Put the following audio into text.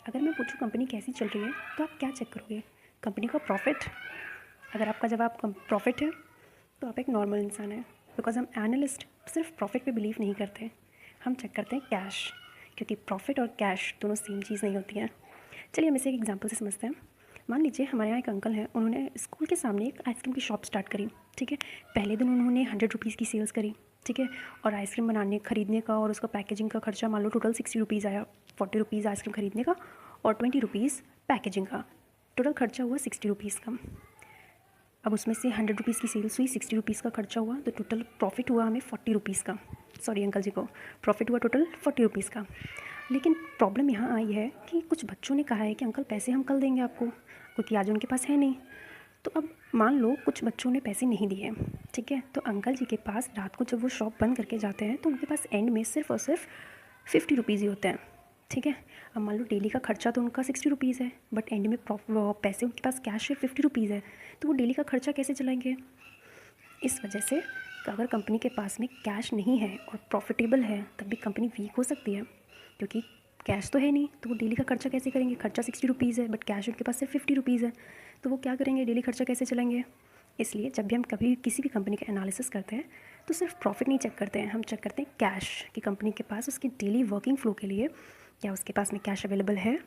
अगर मैं पूछूँ कंपनी कैसी चल रही है तो आप क्या चेक करोगे? कंपनी का प्रॉफ़िट? अगर आपका जवाब प्रॉफ़िट है तो आप एक नॉर्मल इंसान हैं, बिकॉज़ हम एनालिस्ट सिर्फ प्रॉफ़िट पे बिलीव नहीं करते, हम चेक करते हैं कैश, क्योंकि प्रॉफ़िट और कैश दोनों सेम चीज़ नहीं होती हैं। चलिए हम इसे एक एग्जांपल से समझते हैं। मान लीजिए हमारे यहाँ एक अंकल हैं, उन्होंने स्कूल के सामने एक आइसक्रीम की शॉप स्टार्ट करी, ठीक है। पहले दिन उन्होंने 100 रुपीज़ की सेल्स करी, ठीक है। और आइसक्रीम बनाने खरीदने का और उसका पैकेजिंग का खर्चा मान लो टोटल 60 रुपीज़ आया। 40 रुपीज़ आइसक्रीम खरीदने का और 20 रुपीज़ पैकेजिंग का, टोटल खर्चा हुआ 60 रुपीज़ का। अब उसमें से 100 रुपीज़ की सेल्स हुई, 60 रुपीज़ का खर्चा हुआ, तो टोटल प्रॉफिट हुआ हमें 40 रुपीज़ का। सॉरी अंकल जी को, प्रॉफिट हुआ टोटल 40 रुपीज़ का। लेकिन प्रॉब्लम यहाँ आई है कि कुछ बच्चों ने कहा है कि अंकल पैसे हम कल देंगे आपको, क्योंकि आज उनके पास है नहीं। तो अब मान लो कुछ बच्चों ने पैसे नहीं दिए, ठीक है। तो अंकल जी के पास रात को जब वो शॉप बंद करके जाते हैं तो उनके पास एंड में सिर्फ और सिर्फ 50 रुपीज़ ही होते हैं, ठीक है। अब मान लो डेली का खर्चा तो उनका 60 रुपीज़ है, बट एंड में पैसे उनके पास कैश है 50 रुपीज़ है, तो वो डेली का खर्चा कैसे चलाएंगे? इस वजह से अगर कंपनी के पास में कैश नहीं है और प्रॉफिटेबल है तब भी कंपनी वीक हो सकती है, क्योंकि कैश तो है नहीं, तो वो डेली का खर्चा कैसे करेंगे? खर्चा 60 रुपीज़ है बट कैश उनके पास सिर्फ 50 रुपीज़ है, तो वो क्या करेंगे? डेली खर्चा कैसे चलाएंगे? इसलिए जब भी हम कभी किसी भी कंपनी का एनालिसिस करते हैं तो सिर्फ प्रॉफिट नहीं चेक करते हैं, हम चेक करते हैं कैश, कि कंपनी के पास उसकी डेली वर्किंग फ्लो के लिए क्या उसके पास में कैश अवेलेबल है।